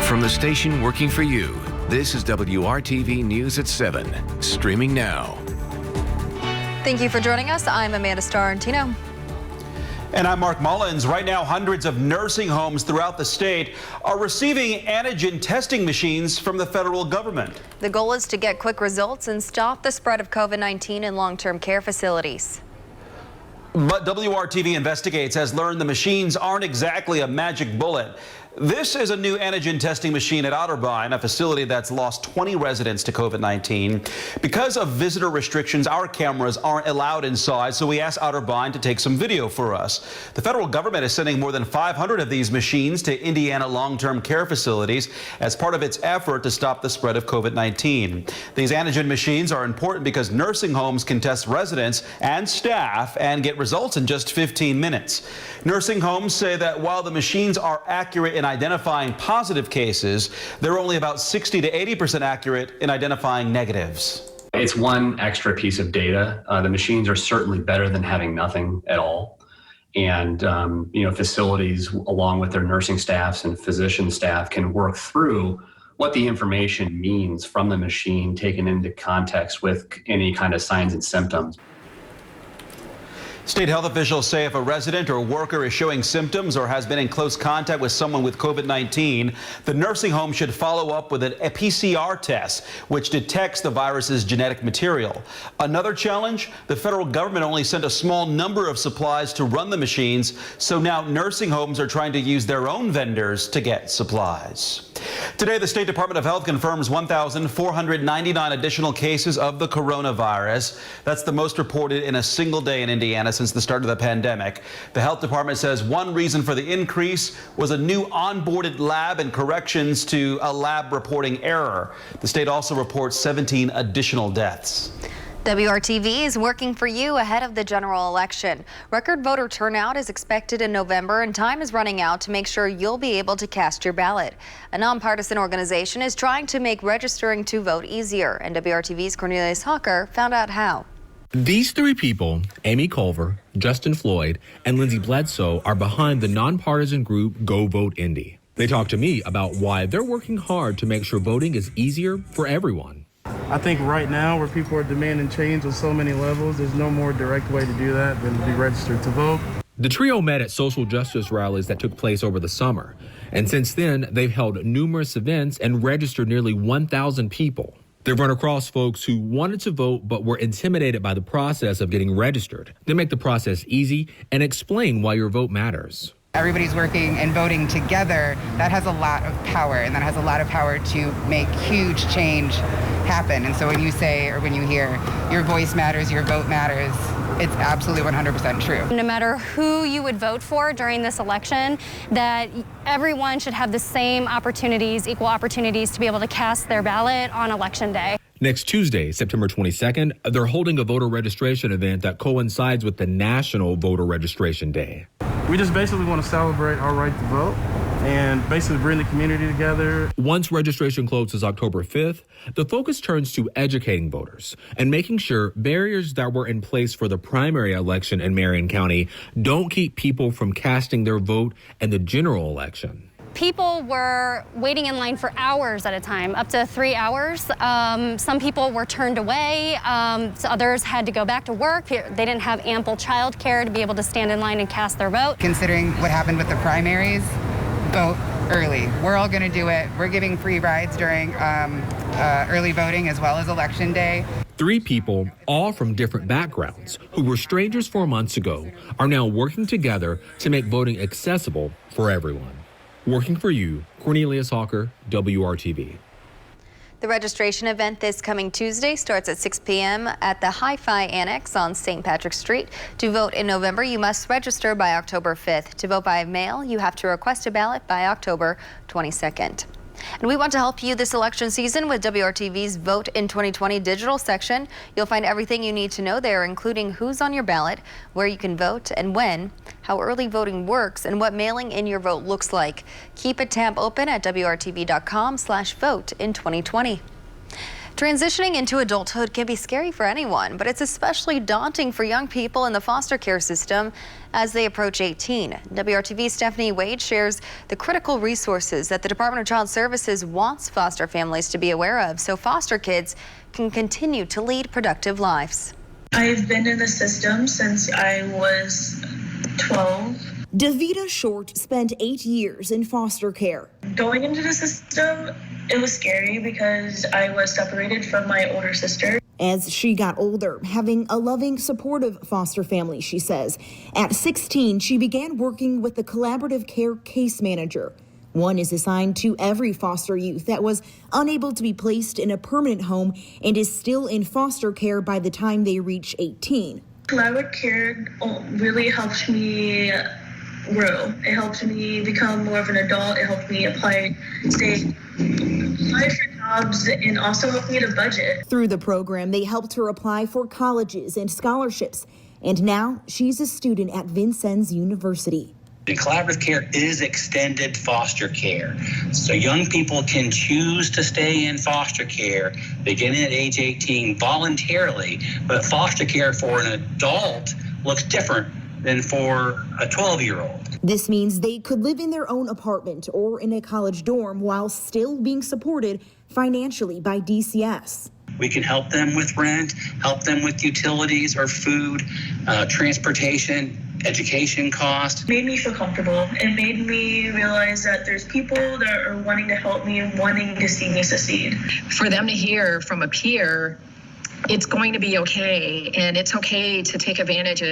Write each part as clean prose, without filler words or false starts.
From the station working for you, this is WRTV News at 7, streaming now. Thank you for joining us. I'm Amanda Starantino. And I'm Mark Mullins. Right now, hundreds of nursing homes throughout the state are receiving antigen testing machines from the federal government. The goal is to get quick results and stop the spread of COVID-19 in long-term care facilities. But WRTV Investigates has learned the machines aren't exactly a magic bullet. This is a new antigen testing machine at Otterbein, a facility that's lost 20 residents to COVID-19. Because of visitor restrictions, our cameras aren't allowed inside, so we asked Otterbein to take some video for us. The federal government is sending more than 500 of these machines to Indiana long-term care facilities as part of its effort to stop the spread of COVID-19. These antigen machines are important because nursing homes can test residents and staff and get results in just 15 minutes. Nursing homes say that while the machines are accurate in identifying positive cases, they're only about 60 to 80% accurate in identifying negatives. It's one extra piece of data. The machines are certainly better than having nothing at all. And, facilities, along with their nursing staffs and physician staff, can work through what the information means from the machine taken into context with any kind of signs and symptoms. State health officials say if a resident or worker is showing symptoms or has been in close contact with someone with COVID-19, the nursing home should follow up with a PCR test, which detects the virus's genetic material. Another challenge, the federal government only sent a small number of supplies to run the machines, so now nursing homes are trying to use their own vendors to get supplies. Today, the State Department of Health confirms 1,499 additional cases of the coronavirus. That's the most reported in a single day in Indiana since the start of the pandemic. The health department says one reason for the increase was a new onboarded lab and corrections to a lab reporting error. The state also reports 17 additional deaths. WRTV is working for you ahead of the general election. Record voter turnout is expected in November, and time is running out to make sure you'll be able to cast your ballot. A nonpartisan organization is trying to make registering to vote easier, and WRTV's Cornelius Hawker found out how. These three people, Amy Culver, Justin Floyd, and Lindsay Bledsoe, are behind the nonpartisan group Go Vote Indy. They talked to me about why they're working hard to make sure voting is easier for everyone. I think right now, where people are demanding change on so many levels, there's no more direct way to do that than to be registered to vote. The trio met at social justice rallies that took place over the summer. And since then, they've held numerous events and registered nearly 1,000 people. They've run across folks who wanted to vote but were intimidated by the process of getting registered. They make the process easy and explain why your vote matters. Everybody's working and voting together. That has a lot of power, and that has a lot of power to make huge change happen. And so when you say, or when you hear, your voice matters, your vote matters, it's absolutely 100% true. No matter who you would vote for during this election, that everyone should have the same opportunities, equal opportunities to be able to cast their ballot on Election Day. Next Tuesday, September 22nd, they're holding a voter registration event that coincides with the National Voter Registration Day. We just basically want to celebrate our right to vote and basically bring the community together. Once registration closes October 5th, the focus turns to educating voters and making sure barriers that were in place for the primary election in Marion County don't keep people from casting their vote in the general election. People were waiting in line for hours at a time, up to 3 hours. Some people were turned away. So others had to go back to work. They didn't have ample child care to be able to stand in line and cast their vote. Considering what happened with the primaries, vote early. We're all going to do it. We're giving free rides during early voting as well as Election Day. Three people, all from different backgrounds, who were strangers 4 months ago, are now working together to make voting accessible for everyone. Working for you, Cornelius Hawker, WRTV. The registration event this coming Tuesday starts at 6 p.m. at the Hi-Fi Annex on St. Patrick's Street. To vote in November, you must register by October 5th. To vote by mail, you have to request a ballot by October 22nd. And we want to help you this election season with WRTV's Vote in 2020 digital section. You'll find everything you need to know there, including who's on your ballot, where you can vote and when, how early voting works, and what mailing in your vote looks like. Keep a tab open at WRTV.com/vote in 2020. Transitioning into adulthood can be scary for anyone, but it's especially daunting for young people in the foster care system as they approach 18. WRTV's Stephanie Wade shares the critical resources that the Department of Child Services wants foster families to be aware of so foster kids can continue to lead productive lives. I've been in the system since I was 12. Davita Short spent 8 years in foster care. Going into the system, it was scary because I was separated from my older sister. As she got older, having a loving, supportive foster family, she says. At 16, she began working with the collaborative care case manager. One is assigned to every foster youth that was unable to be placed in a permanent home and is still in foster care by the time they reach 18. Collaborative care really helped me grow. It helped me become more of an adult. It helped me apply for jobs and also helped me to budget. Through the program, they helped her apply for colleges and scholarships. And now she's a student at Vincennes University. And collaborative care is extended foster care. So young people can choose to stay in foster care beginning at age 18 voluntarily, but foster care for an adult looks different than for a 12-year-old. This means they could live in their own apartment or in a college dorm while still being supported financially by DCS. We can help them with rent, help them with utilities or food, transportation, education costs. It made me feel comfortable. It made me realize that there's people that are wanting to help me and wanting to see me succeed. For them to hear from a peer, it's going to be okay, and it's okay to take advantage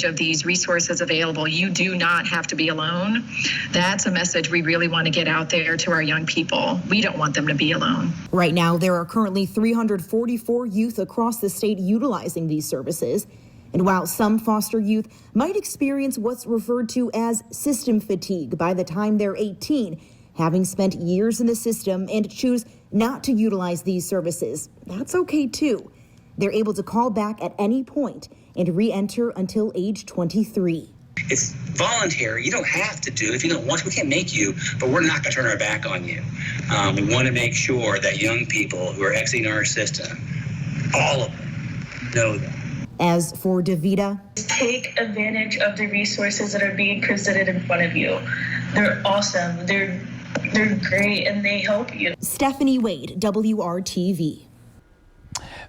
of these resources available. You do not have to be alone. That's a message we really want to get out there to our young people. We don't want them to be alone. Right now, there are currently 344 youth across the state utilizing these services. And while some foster youth might experience what's referred to as system fatigue by the time they're 18, having spent years in the system and choose not to utilize these services, that's okay too. They're able to call back at any point and re-enter until age 23. It's voluntary. You don't have to do it if you don't want to. We can't make you, but we're not going to turn our back on you. We want to make sure that young people who are exiting our system, all of them, know that. As for Davita, take advantage of the resources that are being presented in front of you. They're awesome. They're great, and they help you. Stephanie Wade, WRTV.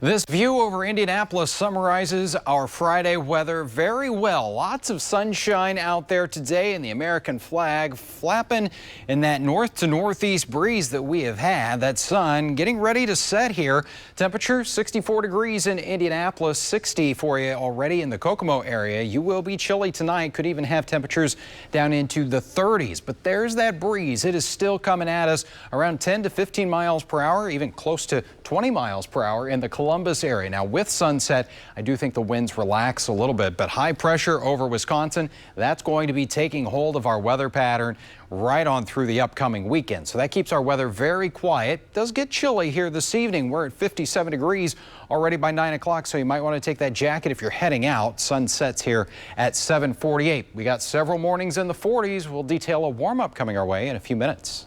This view over Indianapolis summarizes our Friday weather very well. Lots of sunshine out there today and the American flag flapping in that north to northeast breeze that we have had. That sun getting ready to set here. Temperature 64 degrees in Indianapolis, 60 for you already in the Kokomo area. You will be chilly tonight. Could even have temperatures down into the 30s. But there's that breeze. It is still coming at us around 10 to 15 miles per hour, even close to 20 miles per hour in the Columbus area. Now with sunset, I do think the winds relax a little bit, but high pressure over Wisconsin, that's going to be taking hold of our weather pattern right on through the upcoming weekend. So that keeps our weather very quiet. It does get chilly here this evening. We're at 57 degrees already by 9 o'clock, so you might want to take that jacket if you're heading out. Sun sets here at 7:48. We got several mornings in the 40s. We'll detail a warm-up coming our way in a few minutes.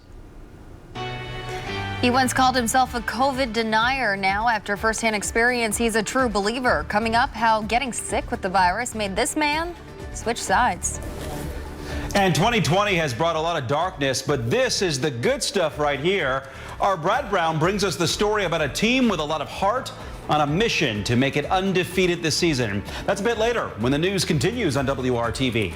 He once called himself a COVID denier. Now, after firsthand experience, he's a true believer. Coming up, how getting sick with the virus made this man switch sides. And 2020 has brought a lot of darkness, but this is the good stuff right here. Our Brad Brown brings us the story about a team with a lot of heart on a mission to make it undefeated this season. That's a bit later when the news continues on WRTV.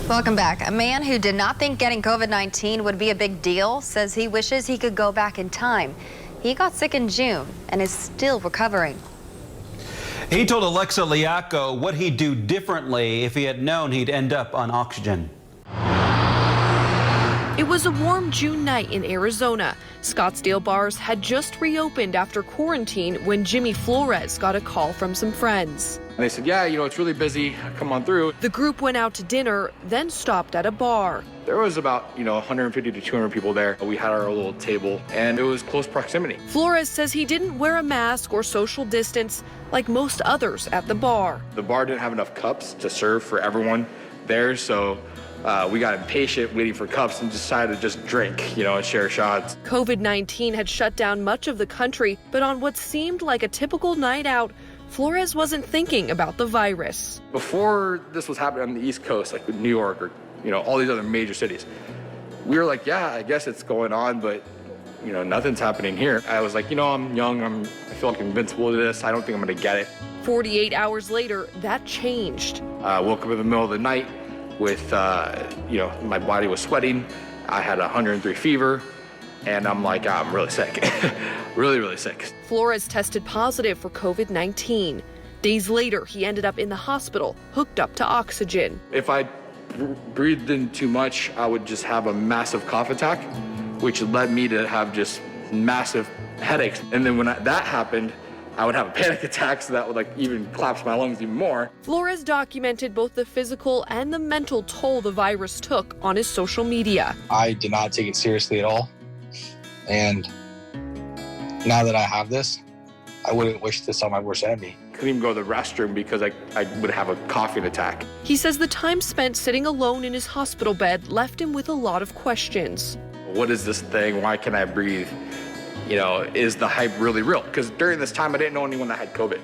Welcome back. A man who did not think getting COVID-19 would be a big deal says he wishes he could go back in time. He got sick in June and is still recovering. He told Alexa Liaco what he'd do differently if he had known he'd end up on oxygen. It was a warm June night in Arizona. Scottsdale bars had just reopened after quarantine when Jimmy Flores got a call from some friends. They said, yeah, it's really busy. Come on through. The group went out to dinner, then stopped at a bar. There was about, 150 to 200 people there. We had our little table, and it was close proximity. Flores says he didn't wear a mask or social distance like most others at the bar. The bar didn't have enough cups to serve for everyone there, so we got impatient waiting for cups and decided to just drink, and share shots. COVID-19 had shut down much of the country, but on what seemed like a typical night out, Flores wasn't thinking about the virus. Before this was happening on the East Coast, like New York or, all these other major cities, we were like, yeah, I guess it's going on, but, nothing's happening here. I was like, I'm young, I feel like I'm invincible to this. I don't think I'm gonna get it. 48 hours later, that changed. I woke up in the middle of the night with, my body was sweating. I had 103 fever, and I'm like, I'm really sick, really, really sick. Flores tested positive for COVID-19. Days later, he ended up in the hospital, hooked up to oxygen. If I breathed in too much, I would just have a massive cough attack, which led me to have just massive headaches. And then when that happened, I would have a panic attack, so that would even collapse my lungs even more. Flores documented both the physical and the mental toll the virus took on his social media. I did not take it seriously at all. And now that I have this, I wouldn't wish this on my worst enemy. Couldn't even go to the restroom because I would have a coughing attack. He says the time spent sitting alone in his hospital bed left him with a lot of questions. What is this thing? Why can't I breathe? Is the hype really real? Because during this time, I didn't know anyone that had COVID.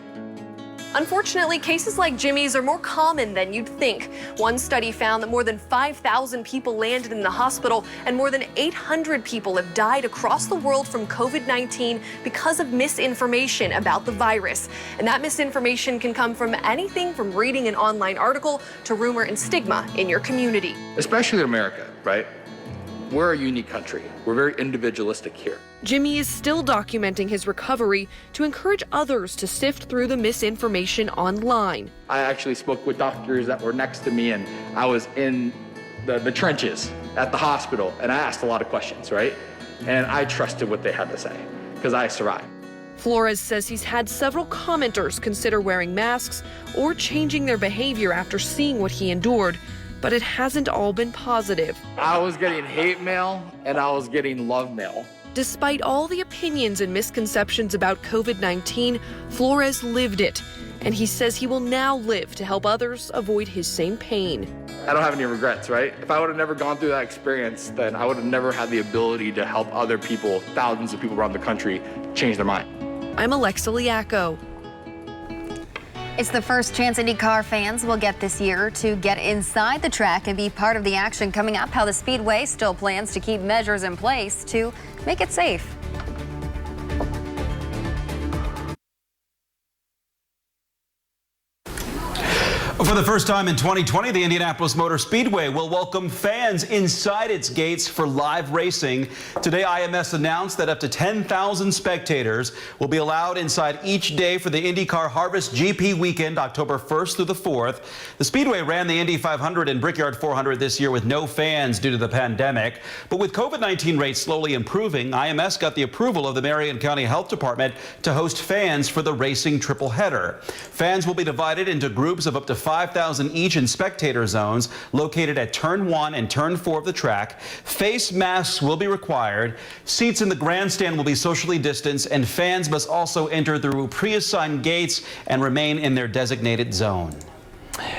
Unfortunately, cases like Jimmy's are more common than you'd think. One study found that more than 5,000 people landed in the hospital and more than 800 people have died across the world from COVID-19 because of misinformation about the virus. And that misinformation can come from anything from reading an online article to rumor and stigma in your community. Especially in America, right? We're a unique country. We're very individualistic here. Jimmy is still documenting his recovery to encourage others to sift through the misinformation online. I actually spoke with doctors that were next to me, and I was in the trenches at the hospital, and I asked a lot of questions, right? And I trusted what they had to say because I survived. Flores says he's had several commenters consider wearing masks or changing their behavior after seeing what he endured, but it hasn't all been positive. I was getting hate mail and I was getting love mail. Despite all the opinions and misconceptions about COVID-19, Flores lived it, and he says he will now live to help others avoid his same pain. I don't have any regrets, right? If I would have never gone through that experience, then I would have never had the ability to help other people, thousands of people around the country, change their mind. I'm Alexa Liaco. It's the first chance IndyCar fans will get this year to get inside the track and be part of the action. Coming up, how the Speedway still plans to keep measures in place to make it safe. For the first time in 2020, the Indianapolis Motor Speedway will welcome fans inside its gates for live racing. Today, IMS announced that up to 10,000 spectators will be allowed inside each day for the IndyCar Harvest GP weekend, October 1st through the 4th. The Speedway ran the Indy 500 and Brickyard 400 this year with no fans due to the pandemic. But with COVID-19 rates slowly improving, IMS got the approval of the Marion County Health Department to host fans for the racing triple header. Fans will be divided into groups of up to 5,000 each in spectator zones located at Turn 1 and Turn 4 of the track. Face masks will be required. Seats in the grandstand will be socially distanced, and fans must also enter through pre-assigned gates and remain in their designated zone.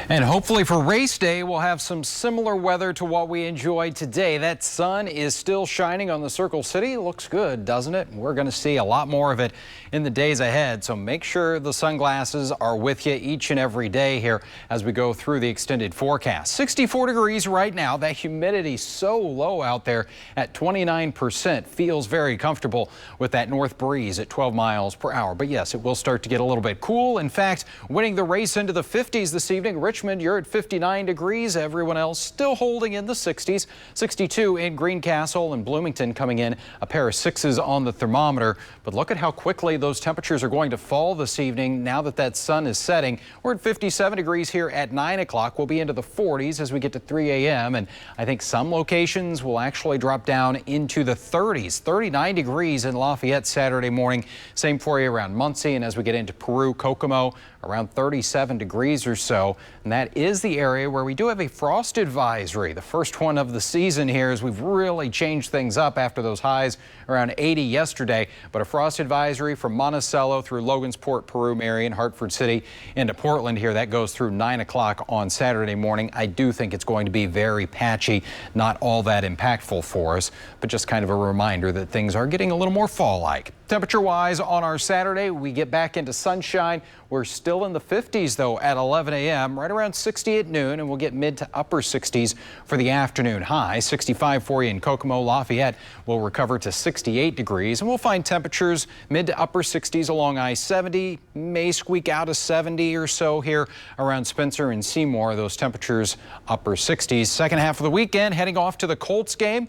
And hopefully for race day, we'll have some similar weather to what we enjoyed today. That sun is still shining on the Circle City. Looks good, doesn't it? We're going to see a lot more of it in the days ahead. So make sure the sunglasses are with you each and every day here as we go through the extended forecast. 64 degrees right now. That humidity so low out there at 29%. Feels very comfortable with that north breeze at 12 miles per hour. But yes, it will start to get a little bit cool. In fact, winning the race into the 50s this evening. Richmond, you're at 59 degrees. Everyone else still holding in the 60s. 62 in Greencastle and Bloomington coming in a pair of 6s on the thermometer. But look at how quickly those temperatures are going to fall this evening now that that sun is setting. We're at 57 degrees here at 9 o'clock. We'll be into the 40s as we get to 3 a.m. And I think some locations will actually drop down into the 30s. 39 degrees in Lafayette Saturday morning. Same for you around Muncie. And as we get into Peru, Kokomo, around 37 degrees or so. though, and that is the area where we do have a frost advisory. The first one of the season here, as we've really changed things up after those highs around 80 yesterday. But a frost advisory from Monticello through Logansport, Peru, Marion, Hartford City into Portland here. That goes through 9 o'clock on Saturday morning. I do think it's going to be very patchy, not all that impactful for us, but just kind of a reminder that things are getting a little more fall-like. Temperature-wise on our Saturday, we get back into sunshine. We're still in the 50s, though, at 11 a.m., right around 60 at noon, and we'll get mid to upper 60s for the afternoon high. 65 for you in Kokomo. Lafayette will recover to 68 degrees, and we'll find temperatures mid to upper 60s along I-70, may squeak out a 70 or so here around Spencer and Seymour. Those temperatures upper 60s. Second half of the weekend, heading off to the Colts game.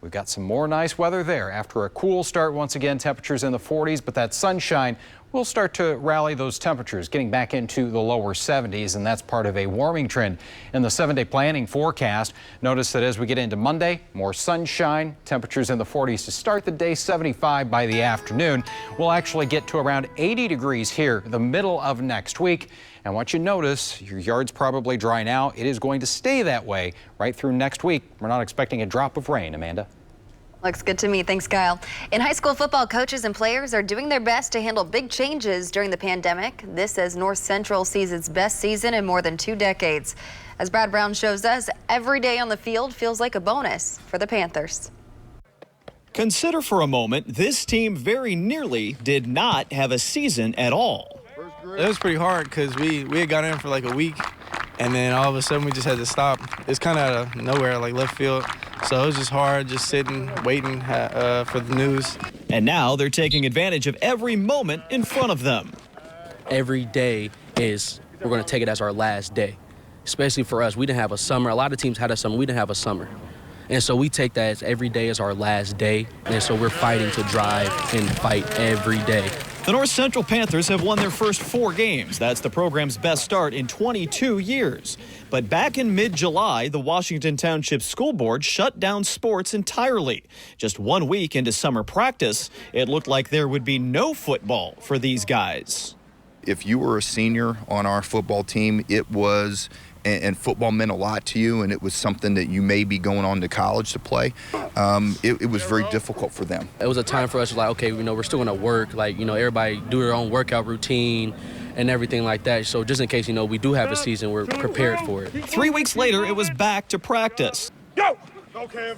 We've got some more nice weather there. After a cool start, once again, temperatures in the 40s, but that sunshine will start to rally those temperatures, getting back into the lower 70s, and that's part of a warming trend in the 7-day planning forecast. Notice that as we get into Monday, more sunshine, temperatures in the 40s to start the day, 75 by the afternoon. We'll actually get to around 80 degrees here the middle of next week. And what you notice, your yard's probably dry now. It is going to stay that way right through next week. We're not expecting a drop of rain, Amanda. Looks good to me. Thanks, Kyle. In high school football, coaches and players are doing their best to handle big changes during the pandemic. This as North Central sees its best season in more than 2 decades. As Brad Brown shows us, every day on the field feels like a bonus for the Panthers. Consider for a moment, this team very nearly did not have a season at all. It was pretty hard because we had got in for like a week, and then all of a sudden we just had to stop. It's kind of out of nowhere, like left field. So it was just hard, just sitting, waiting for the news. And now they're taking advantage of every moment in front of them. Every day we're going to take it as our last day, especially for us. We didn't have a summer. A lot of teams had a summer. We didn't have a summer. And so we take that as every day as our last day. And so we're fighting to drive and fight every day. The North Central Panthers have won their first 4 games. That's the program's best start in 22 years. But back in mid-July, the Washington Township School Board shut down sports entirely. Just 1 week into summer practice, it looked like there would be no football for these guys. If you were a senior on our football team, it was, and football meant a lot to you, and it was something that you may be going on to college to play, it was very difficult for them. It was a time for us, like, okay, we're still going to work, like, everybody do their own workout routine and everything like that. So just in case, we do have a season, we're prepared for it. 3 weeks later, it was back to practice. Go! Okay.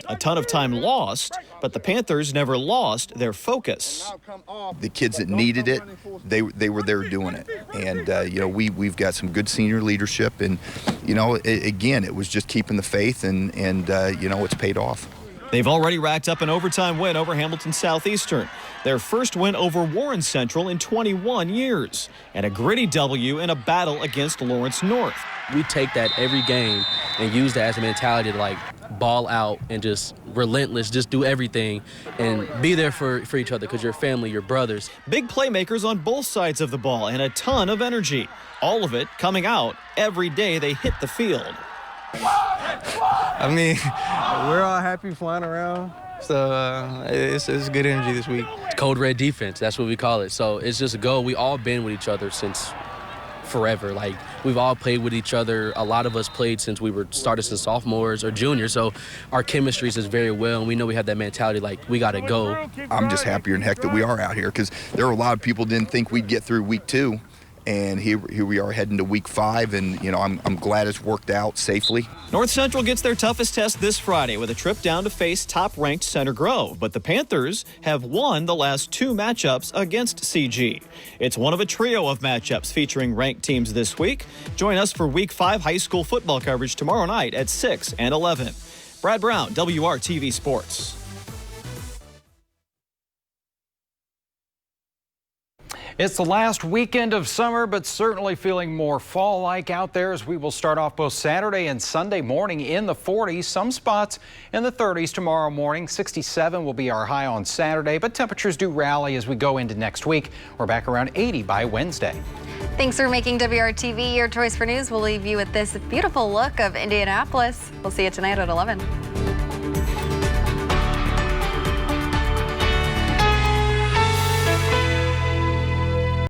A ton of time lost, but the Panthers never lost their focus. The kids that needed it, they were there doing it. And, we've got some good senior leadership. And, again, it was just keeping the faith, and it's paid off. They've already racked up an overtime win over Hamilton Southeastern, their first win over Warren Central in 21 years, and a gritty W in a battle against Lawrence North. We take that every game and use that as a mentality to, ball out and just relentless, just do everything and be there for each other because you're family, you're brothers. Big playmakers on both sides of the ball and a ton of energy. All of it coming out every day they hit the field. I mean, we're all happy flying around, so it's good energy this week. Code Red defense, that's what we call it. So it's just a goal. We all been with each other since forever. We've all played with each other. A lot of us played since we started since sophomores or juniors. So our chemistry is very well, and we know we have that mentality we got to go. I'm just happier than heck that we are out here because there were a lot of people didn't think we'd get through week 2. And here we are heading to week 5, and I'm glad it's worked out safely. North Central gets their toughest test this Friday with a trip down to face top-ranked Center Grove. But the Panthers have won the last 2 matchups against CG. It's one of a trio of matchups featuring ranked teams this week. Join us for Week 5 high school football coverage tomorrow night at 6 and 11. Brad Brown, WRTV Sports. It's the last weekend of summer, but certainly feeling more fall-like out there as we will start off both Saturday and Sunday morning in the 40s. Some spots in the 30s tomorrow morning. 67 will be our high on Saturday, but temperatures do rally as we go into next week. We're back around 80 by Wednesday. Thanks for making WRTV your choice for news. We'll leave you with this beautiful look of Indianapolis. We'll see you tonight at 11.